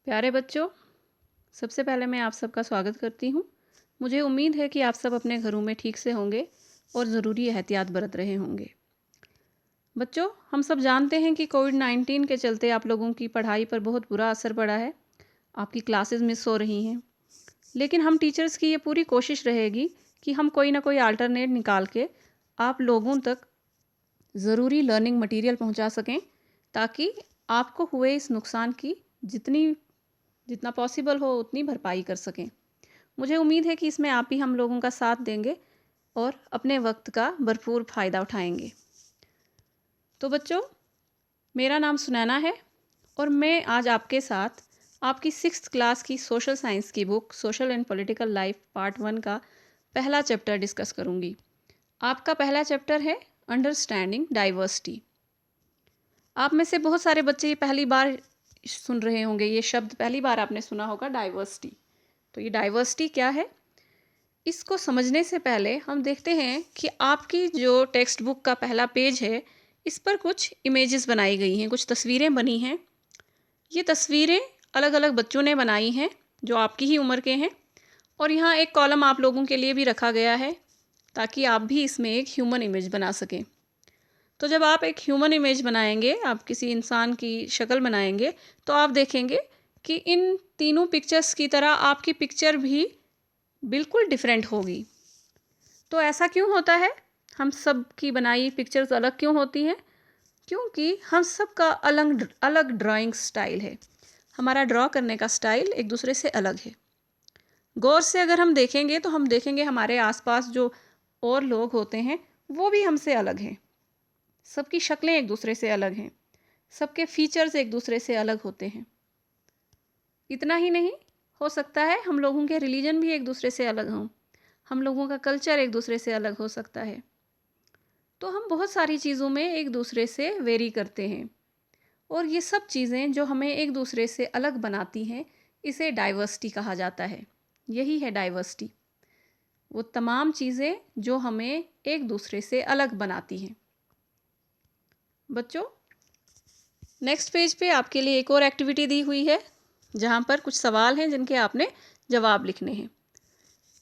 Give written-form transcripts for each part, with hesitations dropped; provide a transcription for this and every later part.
प्यारे बच्चों, सबसे पहले मैं आप सबका स्वागत करती हूँ। मुझे उम्मीद है कि आप सब अपने घरों में ठीक से होंगे और ज़रूरी एहतियात बरत रहे होंगे। बच्चों, हम सब जानते हैं कि कोविड-19 के चलते आप लोगों की पढ़ाई पर बहुत बुरा असर पड़ा है। आपकी क्लासेस मिस हो रही हैं। लेकिन हम टीचर्स की ये पूरी कोशिश रहेगी कि हम कोई ना कोई अल्टरनेट निकाल के आप लोगों तक ज़रूरी लर्निंग मटीरियल पहुँचा सकें, ताकि आपको हुए इस नुकसान की जितना पॉसिबल हो उतनी भरपाई कर सकें। मुझे उम्मीद है कि इसमें आप ही हम लोगों का साथ देंगे और अपने वक्त का भरपूर फ़ायदा उठाएंगे। तो बच्चों, मेरा नाम सुनैना है और मैं आज आपके साथ आपकी 6th क्लास की सोशल साइंस की book social and political life part 1 का पहला चैप्टर डिस्कस करूंगी। आपका पहला चैप्टर है अंडरस्टैंडिंग डाइवर्सिटी। आप में से बहुत सारे बच्चे ये पहली बार सुन रहे होंगे, ये शब्द पहली बार आपने सुना होगा, डाइवर्सिटी। तो ये डाइवर्सिटी क्या है, इसको समझने से पहले हम देखते हैं कि आपकी जो टेक्स्ट बुक का पहला पेज है, इस पर कुछ इमेजेस बनाई गई हैं, कुछ तस्वीरें बनी हैं। ये तस्वीरें अलग अलग बच्चों ने बनाई हैं जो आपकी ही उम्र के हैं, और यहाँ एक कॉलम आप लोगों के लिए भी रखा गया है ताकि आप भी इसमें एक ह्यूमन इमेज बना सकें। तो जब आप एक ह्यूमन इमेज बनाएंगे, आप किसी इंसान की शक्ल बनाएंगे, तो आप देखेंगे कि इन तीनों पिक्चर्स की तरह आपकी पिक्चर भी बिल्कुल डिफरेंट होगी। तो ऐसा क्यों होता है? हम सब की बनाई पिक्चर्स अलग क्यों होती हैं? क्योंकि हम सब का अलग अलग ड्राइंग स्टाइल है। हमारा ड्रॉ करने का स्टाइल एक दूसरे से अलग है। गौर से अगर हम देखेंगे तो हम देखेंगे हमारे आसपास जो और लोग होते हैं वो भी हमसे अलग हैं। सबकी शक्लें एक दूसरे से अलग हैं। सबके फीचर्स एक दूसरे से अलग होते हैं। इतना ही नहीं, हो सकता है हम लोगों के रिलीजन भी एक दूसरे से अलग हों। हम लोगों का कल्चर एक दूसरे से अलग हो सकता है। तो हम बहुत सारी चीज़ों में एक दूसरे से वेरी करते हैं, और ये सब चीज़ें जो हमें एक दूसरे से अलग बनाती हैं, इसे डाइवर्सिटी कहा जाता है। यही है डाइवर्सिटी, वो तमाम चीज़ें जो हमें एक दूसरे से अलग बनाती हैं। बच्चों, नेक्स्ट पेज पे आपके लिए एक और एक्टिविटी दी हुई है, जहाँ पर कुछ सवाल हैं जिनके आपने जवाब लिखने हैं।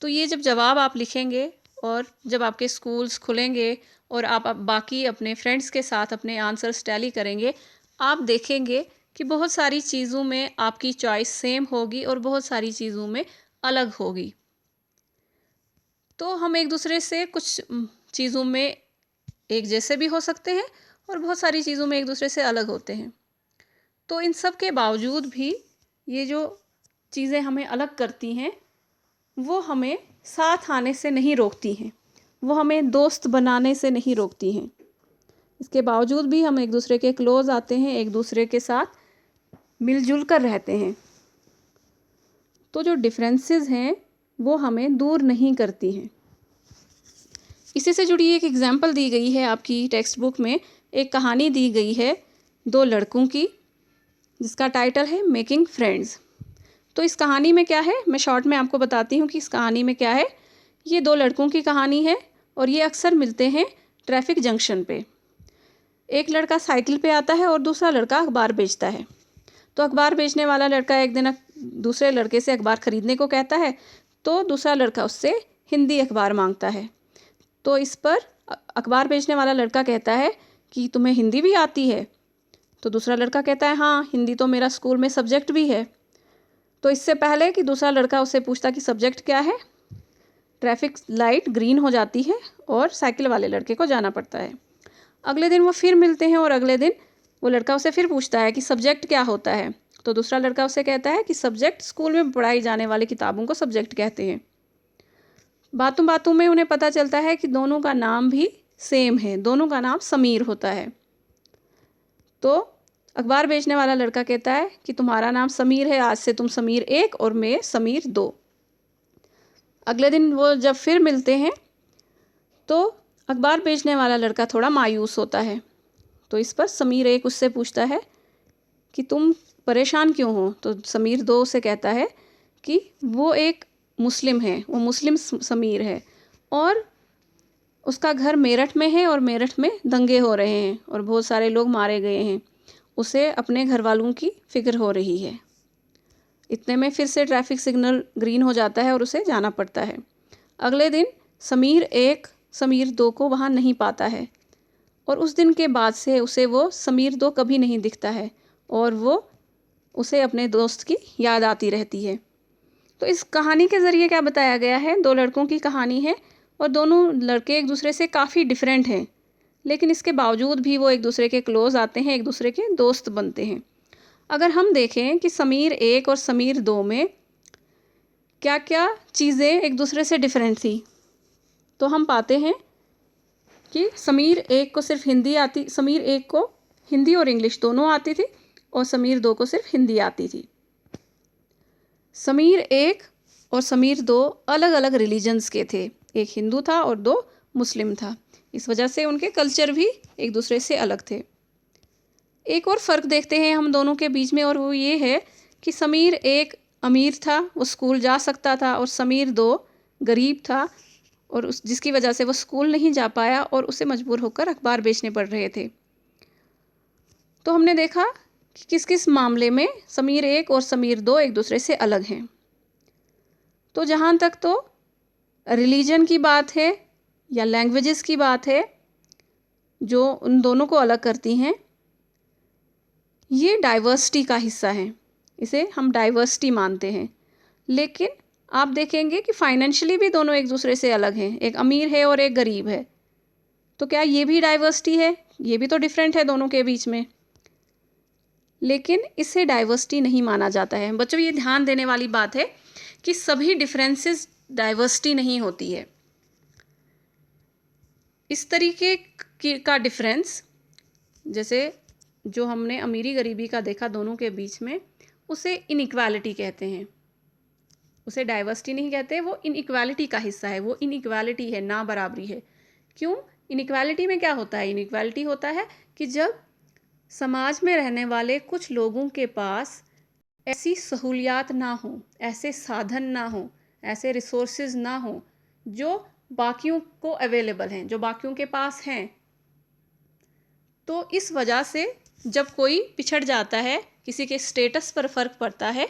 तो ये जब जवाब आप लिखेंगे और जब आपके स्कूल्स खुलेंगे और आप बाकी अपने फ्रेंड्स के साथ अपने आंसर्स टैली करेंगे, आप देखेंगे कि बहुत सारी चीज़ों में आपकी चॉइस सेम होगी और बहुत सारी चीज़ों में अलग होगी। तो हम एक दूसरे से कुछ चीज़ों में एक जैसे भी हो सकते हैं और बहुत सारी चीज़ों में एक दूसरे से अलग होते हैं। तो इन सब के बावजूद भी ये जो चीज़ें हमें अलग करती हैं, वो हमें साथ आने से नहीं रोकती हैं, वो हमें दोस्त बनाने से नहीं रोकती हैं। इसके बावजूद भी हम एक दूसरे के क्लोज आते हैं, एक दूसरे के साथ मिलजुल कर रहते हैं। तो जो डिफरेंसेस हैं वो हमें दूर नहीं करती हैं। इसी से जुड़ी एक एग्जाम्पल दी गई है आपकी टेक्स्ट बुक में। एक कहानी दी गई है दो लड़कों की, जिसका टाइटल है मेकिंग फ्रेंड्स। तो इस कहानी में क्या है, मैं शॉर्ट में आपको बताती हूँ कि इस कहानी में क्या है। ये दो लड़कों की कहानी है और ये अक्सर मिलते हैं ट्रैफिक जंक्शन पे। एक लड़का साइकिल पे आता है और दूसरा लड़का अखबार बेचता है। तो अखबार बेचने वाला लड़का एक दिन दूसरे लड़के से अखबार ख़रीदने को कहता है, तो दूसरा लड़का उससे हिंदी अखबार मांगता है। तो इस पर अखबार बेचने वाला लड़का कहता है कि तुम्हें हिंदी भी आती है? तो दूसरा लड़का कहता है, हाँ, हिंदी तो मेरा स्कूल में सब्जेक्ट भी है। तो इससे पहले कि दूसरा लड़का उससे पूछता कि सब्जेक्ट क्या है, ट्रैफिक लाइट ग्रीन हो जाती है और साइकिल वाले लड़के को जाना पड़ता है। अगले दिन वो फिर मिलते हैं और अगले दिन वो लड़का उसे फिर पूछता है कि सब्जेक्ट क्या होता है। तो दूसरा लड़का उसे कहता है कि सब्जेक्ट स्कूल में पढ़ाई जाने वाली किताबों को सब्जेक्ट कहते हैं। बातों बातों में उन्हें पता चलता है कि दोनों का नाम भी सेम है, दोनों का नाम समीर होता है। तो अखबार बेचने वाला लड़का कहता है कि तुम्हारा नाम समीर है, आज से तुम समीर 1 और मैं समीर 2। अगले दिन वो जब फिर मिलते हैं तो अखबार बेचने वाला लड़का थोड़ा मायूस होता है। तो इस पर समीर 1 उससे पूछता है कि तुम परेशान क्यों हो? तो समीर 2 उसे कहता है कि वो एक मुस्लिम है, वो मुस्लिम समीर है और उसका घर मेरठ में है और मेरठ में दंगे हो रहे हैं और बहुत सारे लोग मारे गए हैं। उसे अपने घर वालों की फ़िक्र हो रही है। इतने में फिर से ट्रैफिक सिग्नल ग्रीन हो जाता है और उसे जाना पड़ता है। अगले दिन समीर 1 समीर 2 को वहाँ नहीं पाता है और उस दिन के बाद से उसे वो समीर 2 कभी नहीं दिखता है और वो उसे अपने दोस्त की याद आती रहती है। तो इस कहानी के ज़रिए क्या बताया गया है, 2 लड़कों की कहानी है और दोनों लड़के एक दूसरे से काफ़ी डिफरेंट हैं, लेकिन इसके बावजूद भी वो एक दूसरे के क्लोज़ आते हैं, एक दूसरे के दोस्त बनते हैं। अगर हम देखें कि समीर 1 और समीर 2 में क्या क्या चीज़ें एक दूसरे से डिफरेंट थी, तो हम पाते हैं कि समीर 1 को सिर्फ समीर 1 को हिंदी और इंग्लिश दोनों आती थी और समीर 2 को सिर्फ हिंदी आती थी। समीर 1 और समीर 2 अलग अलग रिलीजन्स के थे, एक हिंदू था और 2 मुस्लिम था। इस वजह से उनके कल्चर भी एक दूसरे से अलग थे। एक और फ़र्क देखते हैं हम दोनों के बीच में और वो ये है कि समीर 1 अमीर था, वो स्कूल जा सकता था और समीर 2 गरीब था और जिसकी वजह से वो स्कूल नहीं जा पाया और उसे मजबूर होकर अखबार बेचने पड़ रहे थे। तो हमने देखा कि किस किस मामले में समीर 1 और समीर 2 एक दूसरे से अलग हैं। तो जहाँ तक तो रिलीजन की बात है या लैंग्वेजेस की बात है जो उन दोनों को अलग करती हैं, ये डाइवर्सिटी का हिस्सा है, इसे हम डाइवर्सिटी मानते हैं। लेकिन आप देखेंगे कि फाइनेंशियली भी दोनों एक दूसरे से अलग हैं, एक अमीर है और एक गरीब है। तो क्या ये भी डाइवर्सिटी है? ये भी तो डिफरेंट है दोनों के बीच में, लेकिन इसे डाइवर्सिटी नहीं माना जाता है। बच्चों, ये ध्यान देने वाली बात है कि सभी डिफरेंसेस डाइवर्सिटी नहीं होती है। इस तरीके का डिफरेंस, जैसे जो हमने अमीरी गरीबी का देखा दोनों के बीच में, उसे इनइक्वालिटी कहते हैं। उसे डाइवर्सिटी नहीं कहते, वो इनइक्वालिटी का हिस्सा है, वो इनइक्वालिटी है, ना बराबरी है। क्यों? इनइक्वालिटी में क्या होता है? इनइक्वालिटी होता है कि जब समाज में रहने वाले कुछ लोगों के पास ऐसी सहूलियात ना हो, ऐसे साधन ना हो, ऐसे रिसोर्सेज ना हो जो बाकियों को अवेलेबल हैं, जो बाकियों के पास हैं। तो इस वजह से जब कोई पिछड़ जाता है, किसी के स्टेटस पर फ़र्क पड़ता है,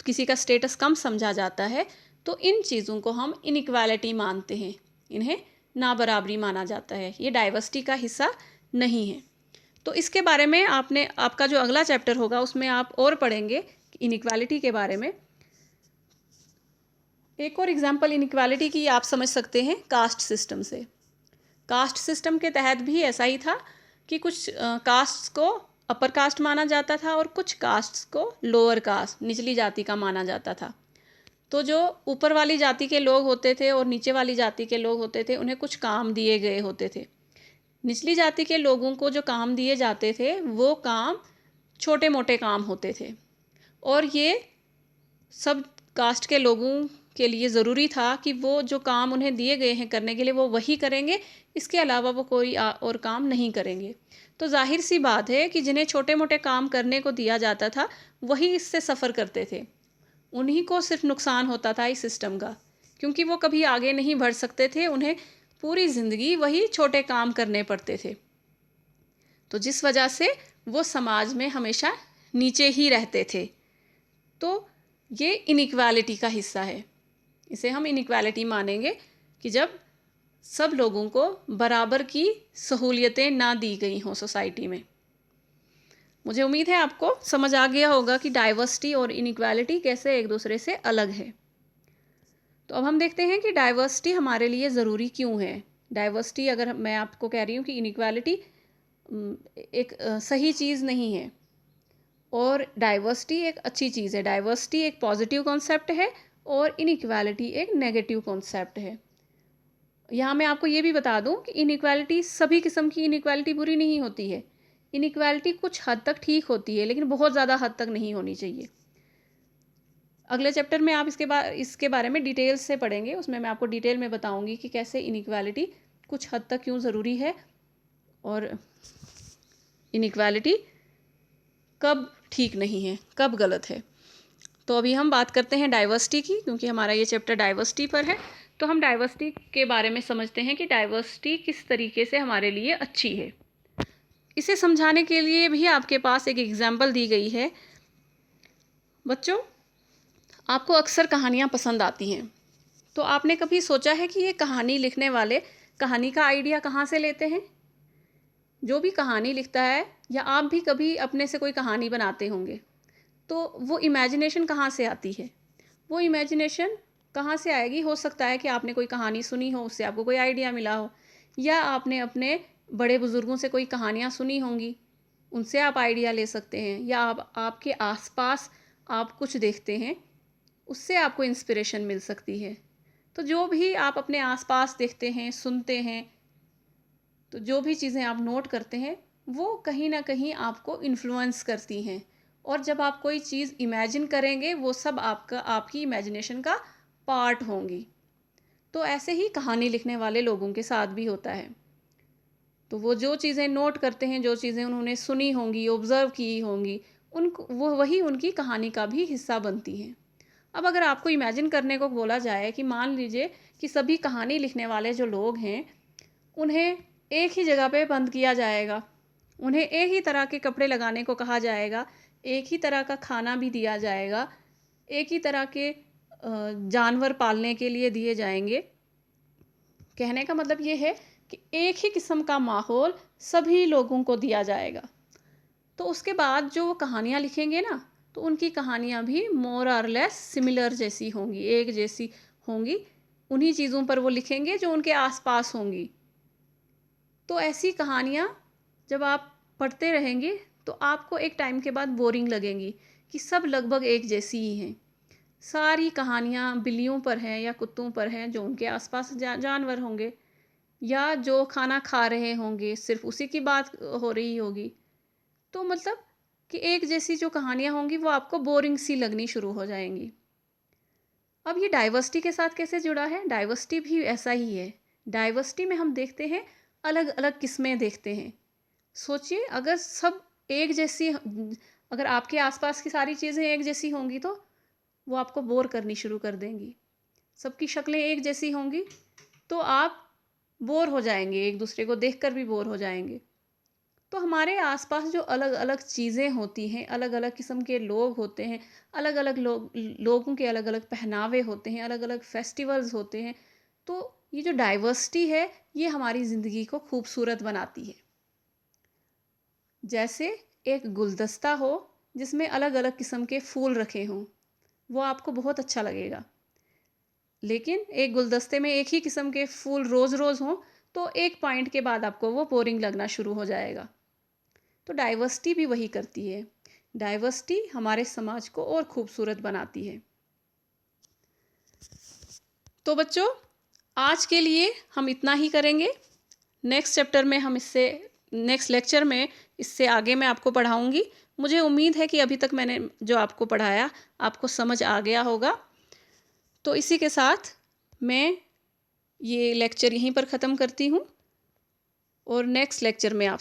किसी का स्टेटस कम समझा जाता है, तो इन चीज़ों को हम इनइक्वालिटी मानते हैं, इन्हें ना बराबरी माना जाता है। ये डाइवर्सिटी का हिस्सा नहीं है। तो इसके बारे में आपका जो अगला चैप्टर होगा उसमें आप और पढ़ेंगे इनइक्वालिटी के बारे में। एक और एग्जांपल इनइक्वालिटी की आप समझ सकते हैं कास्ट सिस्टम से। कास्ट सिस्टम के तहत भी ऐसा ही था कि कुछ कास्ट्स को अपर कास्ट माना जाता था और कुछ कास्ट्स को लोअर कास्ट, निचली जाति का माना जाता था। तो जो ऊपर वाली जाति के लोग होते थे और नीचे वाली जाति के लोग होते थे, उन्हें कुछ काम दिए गए होते थे। निचली जाति के लोगों को जो काम दिए जाते थे वो काम छोटे मोटे काम होते थे और ये सब कास्ट के लोगों के लिए ज़रूरी था कि वो जो काम उन्हें दिए गए हैं करने के लिए वो वही करेंगे, इसके अलावा वो कोई और काम नहीं करेंगे। तो जाहिर सी बात है कि जिन्हें छोटे मोटे काम करने को दिया जाता था वही इससे सफ़र करते थे, उन्हीं को सिर्फ नुकसान होता था इस सिस्टम का, क्योंकि वो कभी आगे नहीं बढ़ सकते थे, उन्हें पूरी ज़िंदगी वही छोटे काम करने पड़ते थे। तो जिस वजह से वो समाज में हमेशा नीचे ही रहते थे। तो ये इनइक्वालिटी का हिस्सा है, इसे हम इनइक्वालिटी मानेंगे कि जब सब लोगों को बराबर की सहूलियतें ना दी गई हों सोसाइटी में। मुझे उम्मीद है आपको समझ आ गया होगा कि डाइवर्सिटी और इनइक्वालिटी कैसे एक दूसरे से अलग है। तो अब हम देखते हैं कि डाइवर्सिटी हमारे लिए ज़रूरी क्यों है। डाइवर्सिटी, अगर मैं आपको कह रही हूँ कि इनइक्वालिटी एक सही चीज़ नहीं है और डाइवर्सिटी एक अच्छी चीज़ है। डाइवर्सिटी एक पॉजिटिव कॉन्सेप्ट है और इनइक्वालिटी एक नेगेटिव कॉन्सेप्ट है। यहाँ मैं आपको ये भी बता दूँ कि इनइक्वालिटी, सभी किस्म की इनइक्वालिटी बुरी नहीं होती है। इनइक्वालिटी कुछ हद तक ठीक होती है, लेकिन बहुत ज़्यादा हद तक नहीं होनी चाहिए। अगले चैप्टर में आप इसके बारे में डिटेल से पढ़ेंगे, उसमें मैं आपको डिटेल में बताऊँगी कि कैसे इनइक्वालिटी कुछ हद तक क्यों ज़रूरी है और इनइक्वालिटी कब ठीक नहीं है, कब गलत है। तो अभी हम बात करते हैं डाइवर्सिटी की, क्योंकि हमारा ये चैप्टर डाइवर्सिटी पर है। तो हम डाइवर्सिटी के बारे में समझते हैं कि डाइवर्सिटी किस तरीके से हमारे लिए अच्छी है। इसे समझाने के लिए भी आपके पास एक एग्जाम्पल दी गई है। बच्चों, आपको अक्सर कहानियाँ पसंद आती हैं, तो आपने कभी सोचा है कि ये कहानी लिखने वाले कहानी का आइडिया कहाँ से लेते हैं? जो भी कहानी लिखता है या आप भी कभी अपने से कोई कहानी बनाते होंगे, तो वो इमेजिनेशन कहाँ से आती है? वो इमेजिनेशन कहाँ से आएगी? हो सकता है कि आपने कोई कहानी सुनी हो, उससे आपको कोई आइडिया मिला हो, या आपने अपने बड़े बुज़ुर्गों से कोई कहानियाँ सुनी होंगी, उनसे आप आइडिया ले सकते हैं, या आप आपके आस-पास आप कुछ देखते हैं, उससे आपको इंस्पिरेशन मिल सकती है। तो जो भी आप अपने आस-पास देखते हैं, सुनते हैं, तो जो भी चीज़ें आप नोट करते हैं, वो कहीं न कहीं आपको इन्फ्लुएंस करती हैं, और जब आप कोई चीज़ इमेजिन करेंगे, वो सब आपकी इमेजिनेशन का पार्ट होंगी। तो ऐसे ही कहानी लिखने वाले लोगों के साथ भी होता है। तो वो जो चीज़ें नोट करते हैं, जो चीज़ें उन्होंने सुनी होंगी, ऑब्ज़र्व की होंगी, उनको वो वही उनकी कहानी का भी हिस्सा बनती हैं। अब अगर आपको इमेजिन करने को बोला जाए कि मान लीजिए कि सभी कहानी लिखने वाले जो लोग हैं, उन्हें एक ही जगह पे बंद किया जाएगा। उन्हें एक ही तरह के कपड़े लगाने को कहा जाएगा, एक ही तरह का खाना भी दिया जाएगा, एक ही तरह के जानवर पालने के लिए दिए जाएँगे। कहने का मतलब ये है कि एक ही किस्म का माहौल सभी लोगों को दिया जाएगा। तो उसके बाद जो वो कहानियाँ लिखेंगे ना, तो उनकी कहानियाँ भी मोर और लेस सिमिलर जैसी होंगी, एक जैसी होंगी। उन्हीं चीज़ों पर वो लिखेंगे जो उनके आस-पास होंगी। तो ऐसी कहानियाँ जब आप पढ़ते रहेंगे, तो आपको एक टाइम के बाद बोरिंग लगेंगी कि सब लगभग एक जैसी ही हैं। सारी कहानियाँ बिल्लियों पर हैं या कुत्तों पर हैं, जो उनके आस-पास जानवर होंगे, या जो खाना खा रहे होंगे, सिर्फ़ उसी की बात हो रही होगी। तो मतलब कि एक जैसी जो कहानियाँ होंगी, वो आपको बोरिंग सी लगनी शुरू हो जाएँगी। अब ये डाइवर्सिटी के साथ कैसे जुड़ा है? डाइवर्सिटी भी ऐसा ही है। डाइवर्सिटी में हम देखते हैं, अलग-अलग किस्में देखते हैं। सोचिए, अगर सब एक जैसी अगर आपके आस-पास की सारी चीज़ें एक जैसी होंगी, तो वो आपको बोर करनी शुरू कर देंगी। सबकी शक्लें एक जैसी होंगी, तो आप बोर हो जाएँगे, एक-दूसरे को देखकर भी बोर हो जाएँगे। तो हमारे आसपास जो अलग-अलग चीज़ें होती हैं, अलग-अलग किस्म के लोग होते हैं, अलग-अलग लोगों के अलग-अलग पहनावे होते हैं, अलग-अलग फेस्टिवल्स होते हैं। तो ये जो डाइवर्सिटी है, ये हमारी ज़िंदगी को खूबसूरत बनाती है। जैसे एक गुलदस्ता हो, जिसमें अलग-अलग किस्म के फूल रखे हों, वो आपको बहुत अच्छा लगेगा। लेकिन एक गुलदस्ते में एक ही किस्म के फूल रोज़-रोज़ हों, तो एक पॉइंट के बाद आपको वो बोरिंग लगना शुरू हो जाएगा। तो डाइवर्सिटी भी वही करती है। डाइवर्सिटी हमारे समाज को और खूबसूरत बनाती है। तो बच्चों, आज के लिए हम इतना ही करेंगे। नेक्स्ट लेक्चर में इससे आगे मैं आपको पढ़ाऊँगी। मुझे उम्मीद है कि अभी तक मैंने जो आपको पढ़ाया, आपको समझ आ गया होगा। तो इसी के साथ मैं ये लेक्चर यहीं पर ख़त्म करती हूँ, और नेक्स्ट लेक्चर में आप